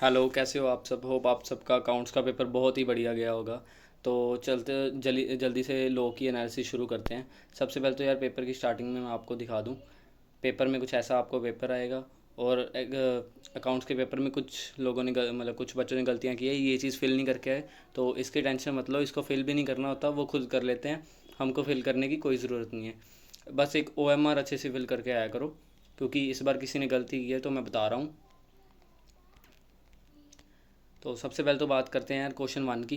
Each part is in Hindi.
हेलो, कैसे हो आप सब? होप आप सबका अकाउंट्स का पेपर बहुत ही बढ़िया गया होगा। तो चलते जल्दी जल्दी से लो की एनालिसिस शुरू करते हैं। सबसे पहले तो यार पेपर की स्टार्टिंग में मैं आपको दिखा दूं। पेपर में कुछ ऐसा आपको पेपर आएगा। और अकाउंट्स के पेपर में कुछ लोगों ने मतलब कुछ बच्चों ने गलतियां की है, ये चीज़ फिल नहीं करके आए। तो इसकी टेंशन मत लो, इसको फिल भी नहीं करना होता, वो खुद कर लेते हैं। हमको फिल करने की कोई ज़रूरत नहीं है। बस एक OMR अच्छे से फिल करके आया करो, क्योंकि इस बार किसी ने गलती की है तो मैं बता रहा हूँ। तो सबसे पहले तो बात करते हैं यार क्वेश्चन 1 की।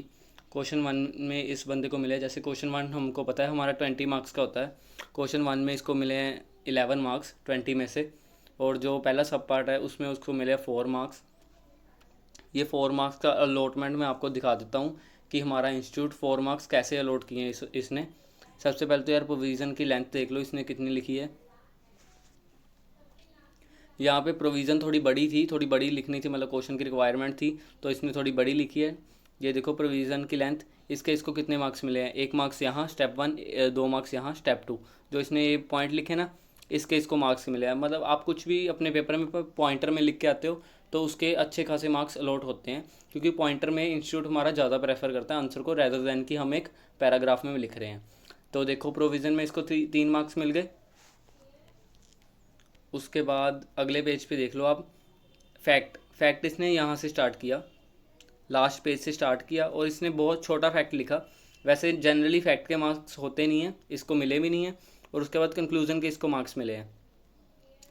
क्वेश्चन 1 में इस बंदे को मिले, जैसे क्वेश्चन 1 हमको पता है हमारा 20 मार्क्स का होता है। क्वेश्चन 1 में इसको मिले हैं 11 मार्क्स 20 में से। और जो पहला सब पार्ट है उसमें उसको मिले 4 मार्क्स। ये 4 मार्क्स का अलॉटमेंट मैं आपको दिखा देता हूँ कि हमारा इंस्टीट्यूट 4 मार्क्स कैसे अलॉट किए हैं इसने। सबसे पहले तो यार प्रोविज़न की लेंथ देख लो, इसने कितनी लिखी है। यहाँ पे प्रोविज़न थोड़ी बड़ी थी, थोड़ी बड़ी लिखनी थी, मतलब क्वेश्चन की रिक्वायरमेंट थी, तो इसने थोड़ी बड़ी लिखी है। ये देखो प्रोविज़न की लेंथ। इसको कितने मार्क्स मिले हैं? 1 मार्क्स यहाँ स्टेप 1, 2 मार्क्स यहाँ स्टेप 2। जो इसने ये पॉइंट लिखे ना, इसको मार्क्स मिले हैं। मतलब आप कुछ भी अपने पेपर में पॉइंटर में लिख के आते हो तो उसके अच्छे खासे मार्क्स अलॉट होते हैं, क्योंकि पॉइंटर में इंस्टीट्यूट हमारा ज़्यादा प्रेफर करता है आंसर को, रेदर देन कि हम एक पैराग्राफ में लिख रहे हैं। तो देखो प्रोविज़न में इसको 3 मार्क्स मिल गए। उसके बाद अगले पेज पे देख लो आप। फैक्ट इसने यहाँ से स्टार्ट किया, लास्ट पेज से स्टार्ट किया, और इसने बहुत छोटा फैक्ट लिखा। वैसे जनरली फैक्ट के मार्क्स होते नहीं हैं, इसको मिले भी नहीं हैं। और उसके बाद कंक्लूजन के इसको मार्क्स मिले हैं।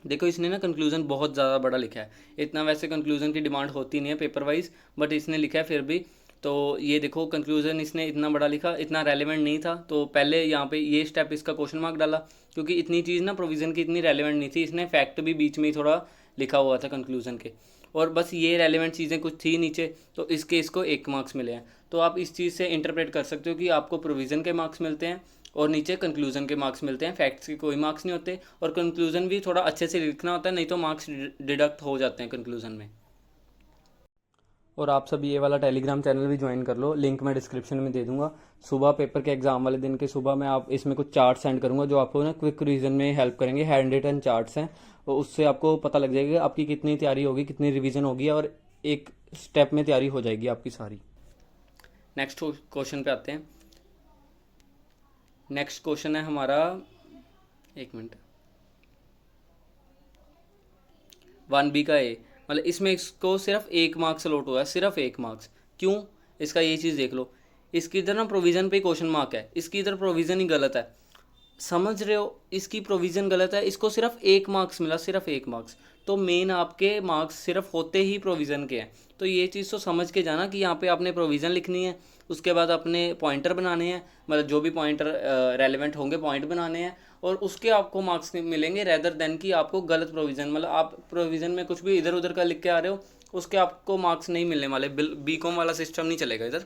देखो इसने ना कंक्लूजन बहुत ज़्यादा बड़ा लिखा है। इतना वैसे कंक्लूजन की डिमांड होती नहीं है पेपर वाइज, बट इसने लिखा है फिर भी। तो ये देखो कंक्लूजन इसने इतना बड़ा लिखा, इतना रेलेवेंट नहीं था, तो पहले यहाँ पे ये स्टेप इसका क्वेश्चन मार्क डाला, क्योंकि इतनी चीज़ ना प्रोविज़न की इतनी रेलेवेंट नहीं थी। इसने फैक्ट भी बीच में ही थोड़ा लिखा हुआ था कंक्लूजन के, और बस ये रेलेवेंट चीज़ें कुछ थी नीचे, तो इसको 1 मार्क्स मिले हैं। तो आप इस चीज़ से इंटरप्रेट कर सकते हो कि आपको प्रोविज़न के मार्क्स मिलते हैं और नीचे कंक्लूजन के मार्क्स मिलते हैं, फैक्ट्स के कोई मार्क्स नहीं होते। और कंक्लूजन भी थोड़ा अच्छे से लिखना होता है, नहीं तो मार्क्स डिडक्ट हो जाते हैं कंक्लूजन में। और आप सब ये वाला टेलीग्राम चैनल भी ज्वाइन कर लो, लिंक मैं डिस्क्रिप्शन में दे दूंगा। सुबह पेपर के एग्जाम वाले दिन के सुबह मैं आप इसमें कुछ चार्ट सेंड करूंगा जो आपको ना क्विक रिवीजन में हेल्प करेंगे। हैंड रिटन चार्ट्स हैं, और उससे आपको पता लग जाएगा कि आपकी कितनी तैयारी होगी, कितनी रिवीजन होगी, और एक स्टेप में तैयारी हो जाएगी आपकी सारी। नेक्स्ट क्वेश्चन पे आते हैं। नेक्स्ट क्वेश्चन है हमारा, एक मिनट, 1B का ए। मतलब इसमें इसको सिर्फ 1 मार्क्स अलॉट हुआ है, सिर्फ 1 मार्क्स। क्यों? इसका ये चीज़ देख लो। इसकी इधर ना प्रोविज़न पे क्वेश्चन मार्क है, इसकी इधर प्रोविज़न ही गलत है। समझ रहे हो? इसकी प्रोविज़न गलत है, इसको सिर्फ 1 मार्क्स मिला, सिर्फ 1 मार्क्स। तो मेन आपके मार्क्स सिर्फ होते ही प्रोविज़न के हैं। तो ये चीज़ तो समझ के जाना कि यहाँ पे आपने प्रोविज़न लिखनी है, उसके बाद अपने पॉइंटर बनाने हैं, मतलब जो भी पॉइंटर रेलेवेंट होंगे पॉइंट बनाने हैं, और उसके आपको मार्क्स मिलेंगे, रेदर देन कि आपको गलत प्रोविज़न, मतलब आप प्रोविज़न में कुछ भी इधर उधर का लिख के आ रहे हो, उसके आपको मार्क्स नहीं मिलने वाले। BCom वाला सिस्टम नहीं चलेगा इधर।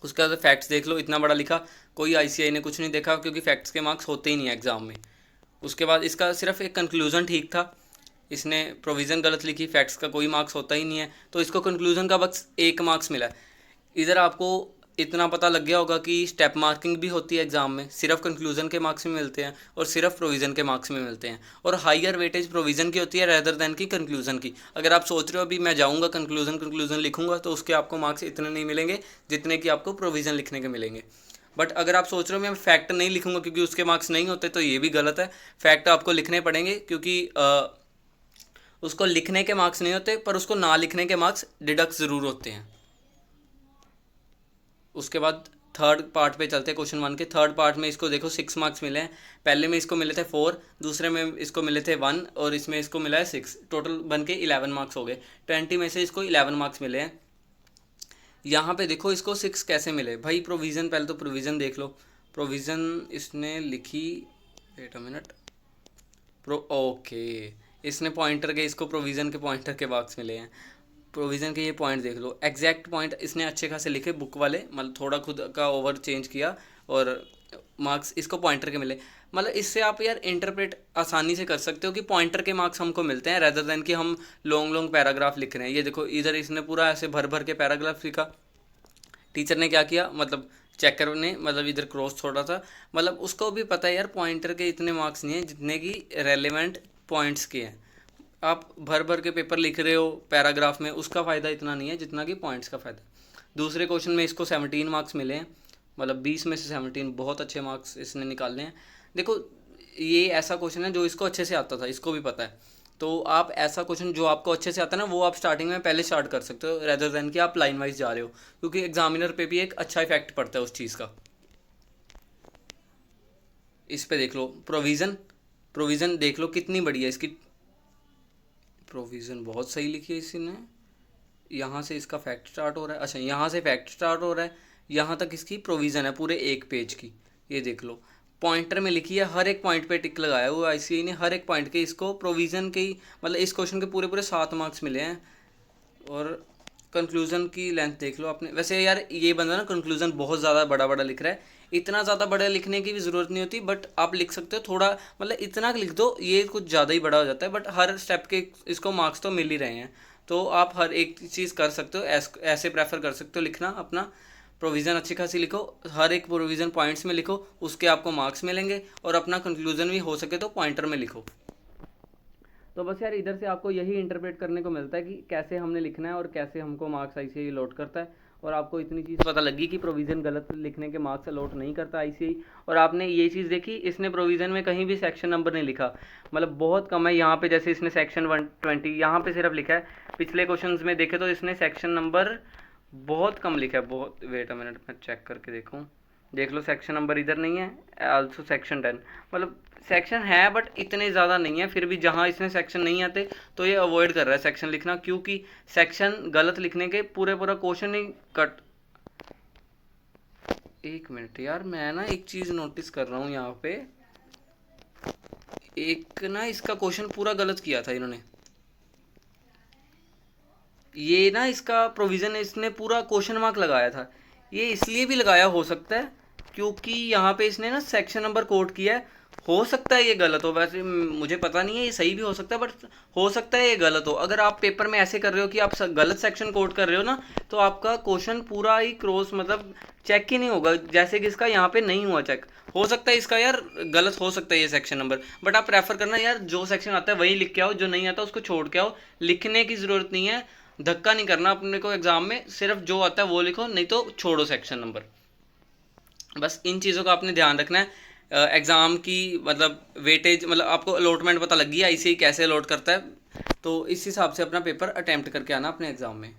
उसके बाद फैक्ट्स देख लो, इतना बड़ा लिखा, कोई ICI ने कुछ नहीं देखा, क्योंकि फैक्ट्स के मार्क्स होते ही नहीं है एग्जाम में। उसके बाद इसका सिर्फ एक कंक्लूजन ठीक था, इसने प्रोविज़न गलत लिखी, फैक्ट्स का कोई मार्क्स होता ही नहीं है, तो इसको कंक्लूजन का बस 1 मार्क्स मिला। इधर आपको इतना पता लग गया होगा कि स्टेप मार्किंग भी होती है एग्जाम में, सिर्फ कंक्लूजन के मार्क्स में मिलते हैं और सिर्फ प्रोविज़न के मार्क्स में मिलते हैं, और हाईयर वेटेज प्रोविज़न की होती है रेदर देन की कंक्लूजन की। अगर आप सोच रहे हो अभी मैं जाऊंगा कंक्लूजन लिखूंगा तो उसके आपको मार्क्स इतने नहीं मिलेंगे जितने कि आपको प्रोविज़न लिखने के मिलेंगे। बट अगर आप सोच रहे हो मैं फैक्ट नहीं लिखूंगा क्योंकि उसके मार्क्स नहीं होते, तो ये भी गलत है। फैक्ट आपको लिखने पड़ेंगे, क्योंकि उसको लिखने के मार्क्स नहीं होते, पर उसको ना लिखने के मार्क्स डिडक्ट ज़रूर होते हैं। उसके बाद थर्ड पार्ट पे चलते हैं। क्वेश्चन 1 के थर्ड पार्ट में इसको देखो 6 मार्क्स मिले हैं। पहले में इसको मिले थे 4, दूसरे में इसको मिले थे 1, और इसमें इसको मिला है 6, टोटल बन के 11 मार्क्स हो गए। 20 में से इसको 11 मार्क्स मिले हैं। यहाँ पे देखो इसको 6 कैसे मिले भाई? प्रोविज़न, पहले तो प्रोविज़न देख लो। प्रोविज़न इसने लिखी, वेट अ मिनट, ओके, इसने पॉइंटर के, इसको प्रोविज़न के पॉइंटर के मार्क्स मिले हैं। प्रोविज़न के ये पॉइंट देख लो, एग्जैक्ट पॉइंट इसने अच्छे खासे लिखे बुक वाले, मतलब थोड़ा खुद का ओवर चेंज किया, और मार्क्स इसको पॉइंटर के मिले। मतलब इससे आप यार इंटरप्रेट आसानी से कर सकते हो कि पॉइंटर के मार्क्स हमको मिलते हैं, रेदर देन कि हम लॉन्ग लॉन्ग पैराग्राफ लिख रहे हैं। ये देखो इधर इसने पूरा ऐसे भर भर के पैराग्राफ लिखा। टीचर ने क्या किया, मतलब चेकर ने, मतलब इधर क्रॉस छोड़ा था। मतलब उसको भी पता है यार पॉइंटर के इतने मार्क्स नहीं है जितने कि रेलेवेंट पॉइंट्स के हैं। आप भर भर के पेपर लिख रहे हो पैराग्राफ में, उसका फ़ायदा इतना नहीं है जितना कि पॉइंट्स का फ़ायदा है। दूसरे क्वेश्चन में इसको 17 मार्क्स मिले हैं, मतलब 20 में से 17, बहुत अच्छे मार्क्स इसने निकाले हैं। देखो ये ऐसा क्वेश्चन है जो इसको अच्छे से आता था, इसको भी पता है। तो आप ऐसा क्वेश्चन जो आपको अच्छे से आता है ना, वो आप स्टार्टिंग में पहले स्टार्ट कर सकते हो, रेदर देन कि आप लाइन वाइज जा रहे हो, क्योंकि एग्जामिनर पे भी एक अच्छा इफेक्ट पड़ता है उस चीज़ का। इस पे देख लो प्रोविज़न, प्रोविज़न देख लो कितनी बड़ी है इसकी। प्रोविज़न बहुत सही लिखी है इसने। यहाँ से इसका फैक्ट स्टार्ट हो रहा है, अच्छा यहाँ से फैक्ट स्टार्ट हो रहा है, यहाँ तक इसकी प्रोविज़न है पूरे एक पेज की। ये देख लो पॉइंटर में लिखी है, हर एक पॉइंट पे टिक लगाया हुआ आईसीएआई ने, हर एक पॉइंट के इसको प्रोविज़न के ही, मतलब इस क्वेश्चन के पूरे पूरे 7 मार्क्स मिले हैं। और कंक्लूजन की लेंथ देख लो आपने। वैसे यार ये बंदा ना कंक्लूजन बहुत ज़्यादा बड़ा बड़ा लिख रहा है, इतना ज़्यादा बड़ा लिखने की भी ज़रूरत नहीं होती, बट आप लिख सकते हो थोड़ा, मतलब इतना लिख दो, ये कुछ ज़्यादा ही बड़ा हो जाता है, बट हर स्टेप के इसको मार्क्स तो मिल ही रहे हैं। तो आप हर एक चीज़ कर सकते हो, ऐसे प्रेफर कर सकते हो लिखना अपना। प्रोविज़न अच्छी खासी लिखो, हर एक प्रोविज़न पॉइंट्स में लिखो, उसके आपको मार्क्स मिलेंगे, और अपना कंक्लूजन भी हो सके तो पॉइंटर में लिखो। तो बस यार इधर से आपको यही इंटरप्रेट करने को मिलता है कि कैसे हमने लिखना है और कैसे हमको मार्क्स आईसीआई अलॉट करता है। और आपको इतनी चीज़ पता लगी कि प्रोविज़न गलत लिखने के मार्क्स अलॉट नहीं करता आईसीआई। और आपने ये चीज़ देखी, इसने प्रोविज़न में कहीं भी सेक्शन नंबर नहीं लिखा, मतलब बहुत कम है। यहाँ पे जैसे इसने सेक्शन 120 यहाँ पे सिर्फ लिखा है। पिछले क्वेश्चंस में देखे तो इसने सेक्शन नंबर बहुत कम लिखा है, बहुत। वेट अ मिनट, मैं चेक करके देखूँ। देख लो सेक्शन नंबर इधर नहीं है, आल्सो सेक्शन 10, मतलब सेक्शन है बट इतने ज़्यादा नहीं है। फिर भी जहाँ इसमें सेक्शन नहीं आते तो ये अवॉइड कर रहा है सेक्शन लिखना, क्योंकि सेक्शन गलत लिखने के पूरे पूरा क्वेश्चन ही कट। एक मिनट यार, मैं ना एक चीज़ नोटिस कर रहा हूँ यहाँ पे, एक ना इसका क्वेश्चन पूरा गलत किया था इन्होंने। ये ना इसका प्रोविज़न इसने पूरा क्वेश्चन मार्क लगाया था, ये इसलिए भी लगाया हो सकता है क्योंकि यहाँ पे इसने ना सेक्शन नंबर कोट किया है। हो सकता है ये गलत हो, वैसे मुझे पता नहीं है, ये सही भी हो सकता है, बट हो सकता है ये गलत हो। अगर आप पेपर में ऐसे कर रहे हो कि आप गलत सेक्शन कोट कर रहे हो ना, तो आपका क्वेश्चन पूरा ही क्रॉस, मतलब चेक ही नहीं होगा, जैसे कि इसका यहाँ पे नहीं हुआ चेक। हो सकता है इसका यार गलत हो सकता है ये सेक्शन नंबर, बट आप प्रेफर करना यार जो सेक्शन आता है वही लिख के आओ, जो नहीं आता उसको छोड़ के आओ। लिखने की ज़रूरत नहीं है, धक्का नहीं करना अपने को एग्जाम में, सिर्फ जो आता है वो लिखो, नहीं तो छोड़ो सेक्शन नंबर। बस इन चीज़ों का आपने ध्यान रखना है। एग्ज़ाम की मतलब वेटेज, मतलब आपको अलॉटमेंट पता लग गई है आईसीआई कैसे अलॉट करता है, तो इस हिसाब से अपना पेपर अटैम्प्ट करके आना अपने एग्ज़ाम में।